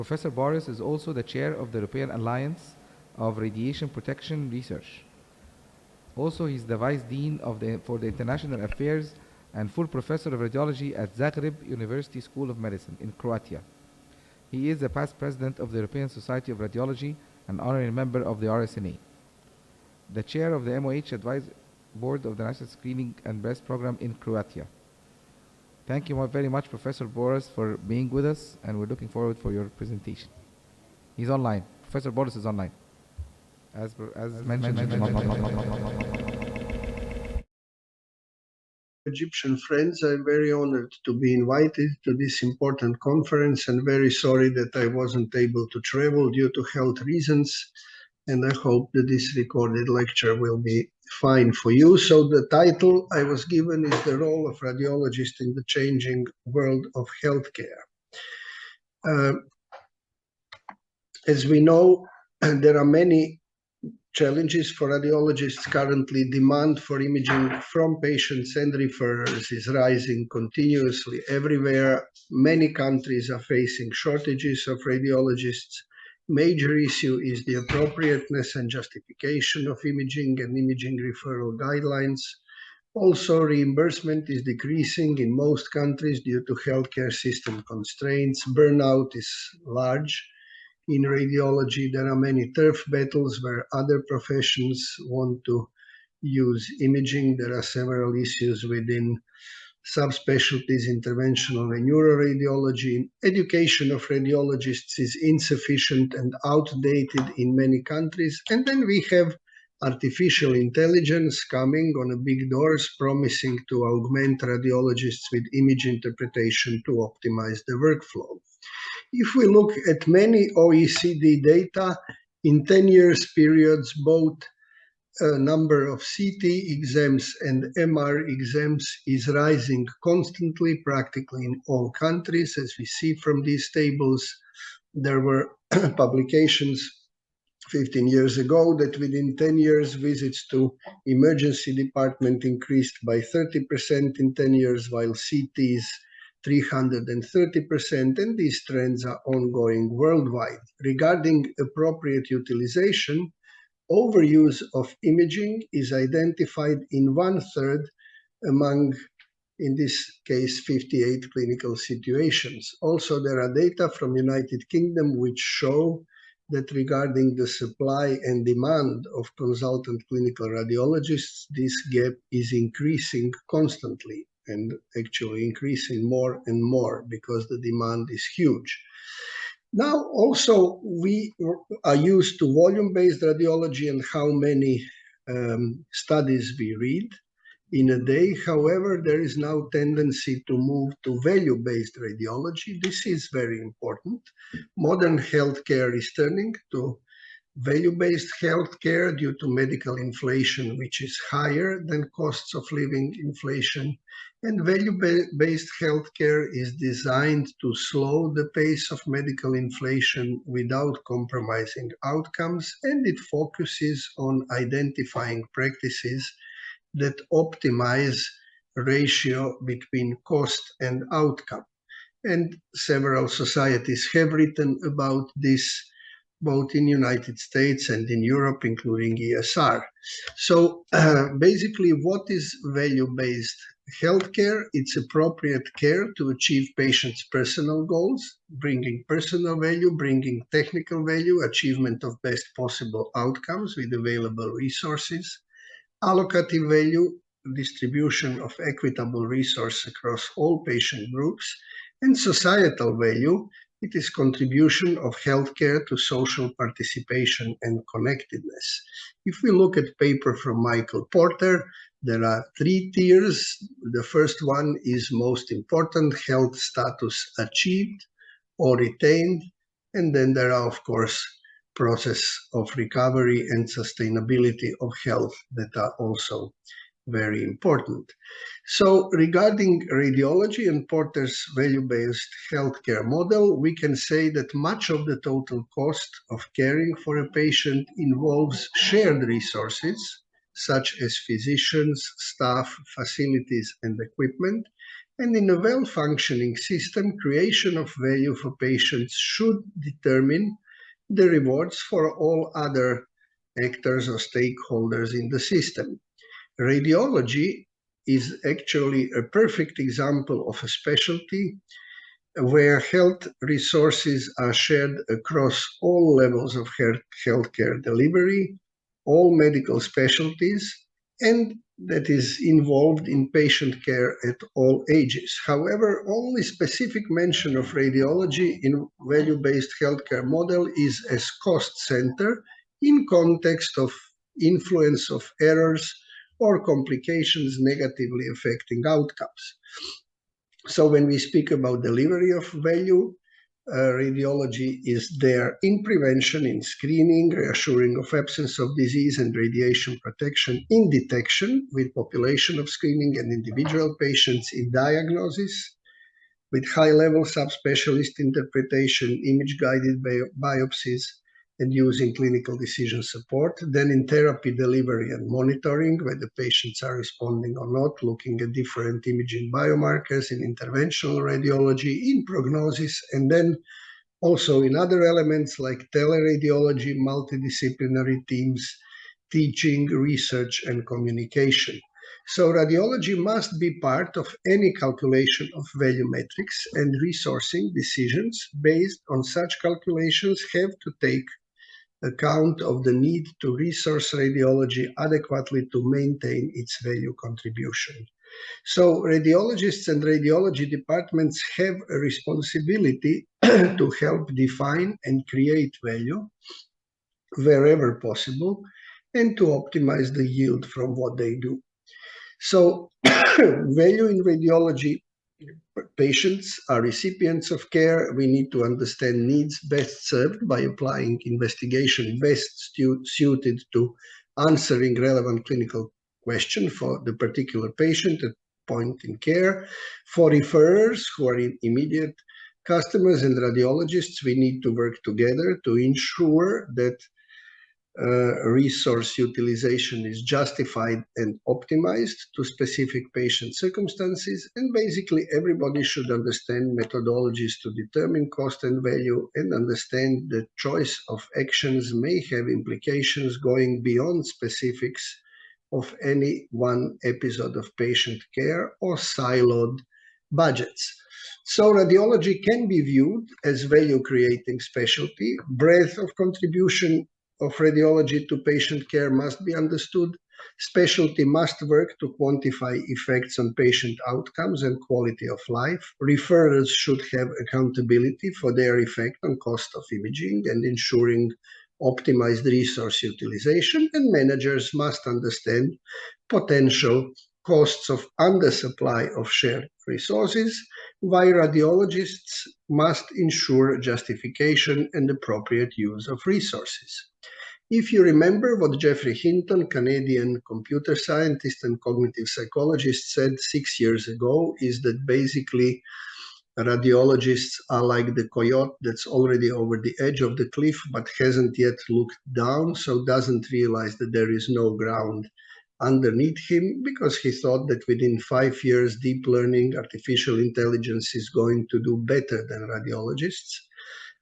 Professor Boris is also the chair of the European Alliance of Radiation Protection Research. Also, he's the Vice Dean for the International Affairs and full Professor of Radiology at Zagreb University School of Medicine in Croatia. He is the past President of the European Society of Radiology and honorary member of the RSNA. The chair of the MOH Advisory Board of the National Screening and Breast Program in Croatia. Thank you very much, Professor Boris, for being with us, and we're looking forward for your presentation. He's online. Professor Boris is online. As mentioned. Egyptian friends, I'm very honored to be invited to this important conference and very sorry that I wasn't able to travel due to health reasons. And I hope that this recorded lecture will be fine for you. So the title I was given is The Role of Radiologists in the Changing World of Healthcare. As we know, there are many challenges for radiologists currently. Demand for imaging from patients and referrers is rising continuously everywhere. Many countries are facing shortages of radiologists. Major issue is the appropriateness and justification of imaging and imaging referral guidelines. Also, reimbursement is decreasing in most countries due to healthcare system constraints. Burnout is large. In radiology, there are many turf battles where other professions want to use imaging. There are several issues within subspecialties, interventional and neuroradiology. Education of radiologists is insufficient and outdated in many countries. And then we have artificial intelligence coming on a big doors, promising to augment radiologists with image interpretation to optimize the workflow. If we look at many OECD data, in 10 years periods, both number of CT exams and MR exams is rising constantly, practically in all countries. As we see from these tables, there were publications 15 years ago that within 10 years, visits to emergency department increased by 30% in 10 years, while CTs 330%, and these trends are ongoing worldwide. Regarding appropriate utilization, overuse of imaging is identified in 1/3 among, in this case, 58 clinical situations. Also, there are data from United Kingdom which show that regarding the supply and demand of consultant clinical radiologists, this gap is increasing constantly and actually increasing more and more because the demand is huge. Now, also, we are used to volume-based radiology and how many studies we read in a day. However, there is now tendency to move to value-based radiology. This is very important. Modern healthcare is turning to value-based healthcare due to medical inflation, which is higher than costs of living inflation. And value-based healthcare is designed to slow the pace of medical inflation without compromising outcomes, and it focuses on identifying practices that optimize ratio between cost and outcome. And several societies have written about this, both in United States and in Europe, including ESR. So basically, what is value-based healthcare? It's appropriate care to achieve patients' personal goals, bringing personal value, bringing technical value, achievement of best possible outcomes with available resources, allocative value, distribution of equitable resource across all patient groups, and societal value. It is contribution of healthcare to social participation and connectedness. If we look at paper from Michael Porter, there are 3 tiers. The first one is most important, health status achieved or retained. And then there are, of course, process of recovery and sustainability of health that are also very important. So regarding radiology and Porter's value-based healthcare model, we can say that much of the total cost of caring for a patient involves shared resources, such as physicians, staff, facilities, and equipment. And in a well-functioning system, creation of value for patients should determine the rewards for all other actors or stakeholders in the system. Radiology is actually a perfect example of a specialty where health resources are shared across all levels of healthcare delivery, all medical specialties, and that is involved in patient care at all ages. However, only specific mention of radiology in value-based healthcare model is as cost center in context of influence of errors or complications negatively affecting outcomes. So when we speak about delivery of value, radiology is there in prevention, in screening, reassuring of absence of disease and radiation protection, in detection with population of screening and individual patients, in diagnosis with high-level subspecialist interpretation, image-guided biopsies, and using clinical decision support. Then in therapy delivery and monitoring, whether patients are responding or not, looking at different imaging biomarkers, in interventional radiology, in prognosis, and then also in other elements like teleradiology, multidisciplinary teams, teaching, research, and communication. So radiology must be part of any calculation of value metrics, and resourcing decisions based on such calculations have to take account of the need to resource radiology adequately to maintain its value contribution. So radiologists and radiology departments have a responsibility to help define and create value wherever possible and to optimize the yield from what they do. So value in radiology, patients are recipients of care. We need to understand needs best served by applying investigation best suited to answering relevant clinical question for the particular patient at point in care. For referrers who are immediate customers and radiologists, we need to work together to ensure that resource utilization is justified and optimized to specific patient circumstances. And basically everybody should understand methodologies to determine cost and value and understand that choice of actions may have implications going beyond specifics of any one episode of patient care or siloed budgets. So radiology can be viewed as value-creating specialty. Breadth of contribution of radiology to patient care must be understood. Specialty must work to quantify effects on patient outcomes and quality of life. Referrers should have accountability for their effect on cost of imaging and ensuring optimized resource utilization, and managers must understand potential costs of undersupply of shared resources, while radiologists must ensure justification and appropriate use of resources. If you remember what Geoffrey Hinton, Canadian computer scientist and cognitive psychologist, said 6 years ago, is that basically radiologists are like the coyote that's already over the edge of the cliff but hasn't yet looked down, so doesn't realize that there is no ground underneath him, because he thought that within 5 years deep learning, artificial intelligence is going to do better than radiologists.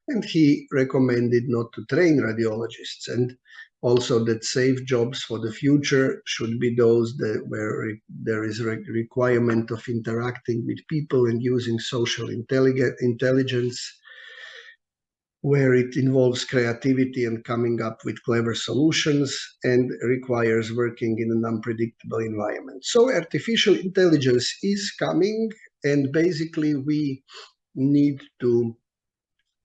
And he recommended not to train radiologists, and also that safe jobs for the future should be those where there is a requirement of interacting with people and using social intelligence, where it involves creativity and coming up with clever solutions and requires working in an unpredictable environment. So artificial intelligence is coming, and basically we need to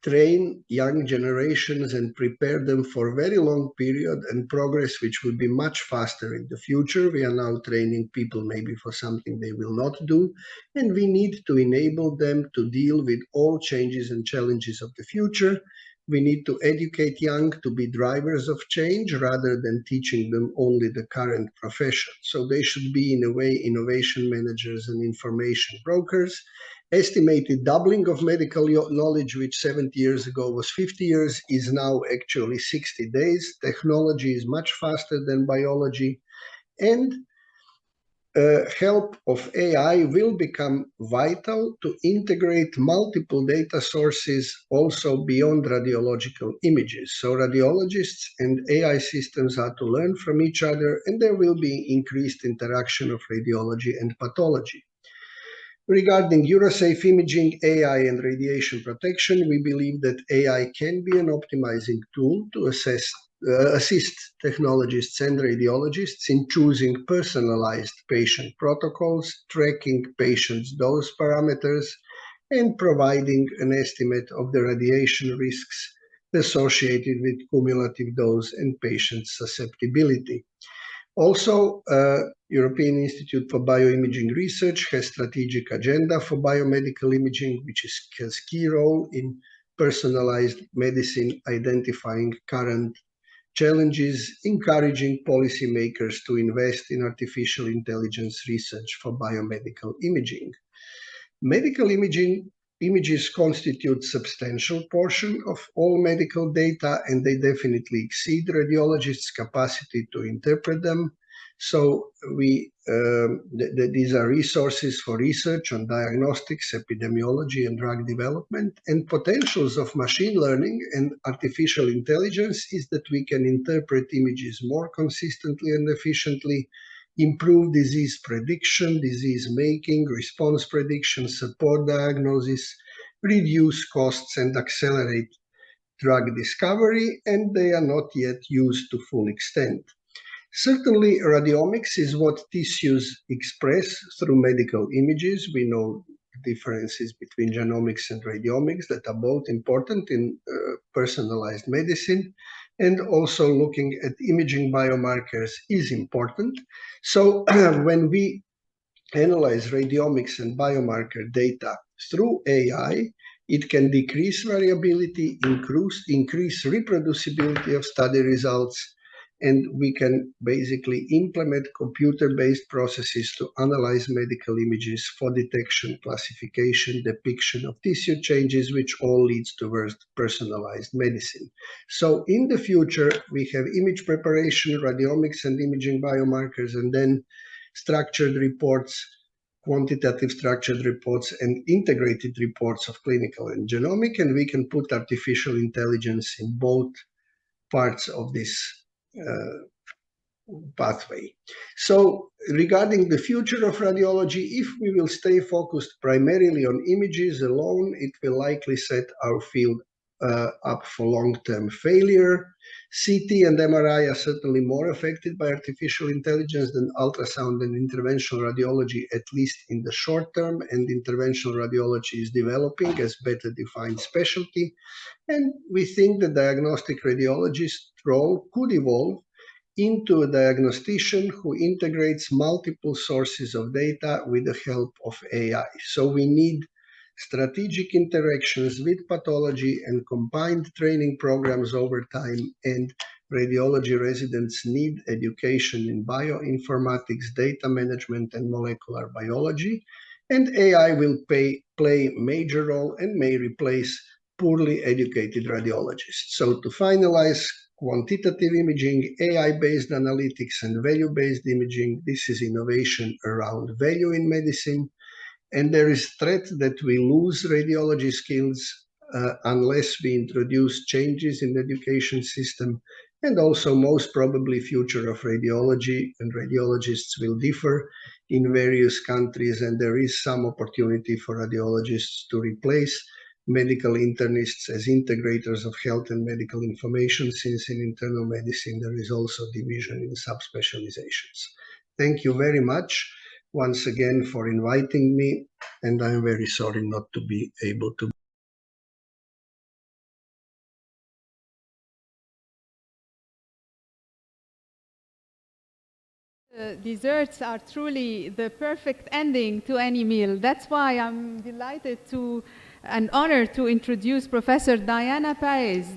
train young generations and prepare them for a very long period and progress, which will be much faster in the future. We are now training people maybe for something they will not do, and we need to enable them to deal with all changes and challenges of the future. We need to educate young to be drivers of change rather than teaching them only the current profession. So they should be, in a way, innovation managers and information brokers. Estimated doubling of medical knowledge, which 70 years ago was 50 years, is now actually 60 days. Technology is much faster than biology. And help of AI will become vital to integrate multiple data sources also beyond radiological images. So radiologists and AI systems are to learn from each other, and there will be increased interaction of radiology and pathology. Regarding URASAFE imaging, AI and radiation protection, we believe that AI can be an optimizing tool to assist technologists and radiologists in choosing personalized patient protocols, tracking patients' dose parameters, and providing an estimate of the radiation risks associated with cumulative dose and patient susceptibility. Also, European Institute for Bioimaging Research has strategic agenda for biomedical imaging, which has key role in personalized medicine, identifying current challenges, encouraging policymakers to invest in artificial intelligence research for biomedical imaging. Medical images constitute substantial portion of all medical data, and they definitely exceed radiologists' capacity to interpret them. So these are resources for research on diagnostics, epidemiology, and drug development. And potentials of machine learning and artificial intelligence is that we can interpret images more consistently and efficiently, improve disease prediction, disease making, response prediction, support diagnosis, reduce costs, and accelerate drug discovery, and they are not yet used to full extent. Certainly, radiomics is what tissues express through medical images. We know differences between genomics and radiomics that are both important in personalized medicine, and also looking at imaging biomarkers is important. So when we analyze radiomics and biomarker data through AI, it can decrease variability, increase reproducibility of study results, and we can basically implement computer-based processes to analyze medical images for detection, classification, depiction of tissue changes, which all leads towards personalized medicine. So in the future, we have image preparation, radiomics and imaging biomarkers, and then structured reports, quantitative structured reports, and integrated reports of clinical and genomic, and we can put artificial intelligence in both parts of this pathway. So regarding the future of radiology, if we will stay focused primarily on images alone, it will likely set our field up for long-term failure. CT and MRI are certainly more affected by artificial intelligence than ultrasound and interventional radiology, at least in the short term, and interventional radiology is developing as better defined specialty. And we think the diagnostic radiologist role could evolve into a diagnostician who integrates multiple sources of data with the help of AI. So we need strategic interactions with pathology and combined training programs over time, and radiology residents need education in bioinformatics, data management, and molecular biology. And AI will play a major role and may replace poorly educated radiologists. So to finalize, quantitative imaging, AI-based analytics, and value-based imaging, this is innovation around value in medicine. And there is threat that we lose radiology skills unless we introduce changes in the education system. And also, most probably, future of radiology and radiologists will differ in various countries, and there is some opportunity for radiologists to replace medical internists as integrators of health and medical information, since in internal medicine there is also division in subspecializations. Thank you very much once again for inviting me, and I'm very sorry not to be able to. Desserts are truly the perfect ending to any meal. That's why I'm delighted and honored to introduce Professor Diana Paez.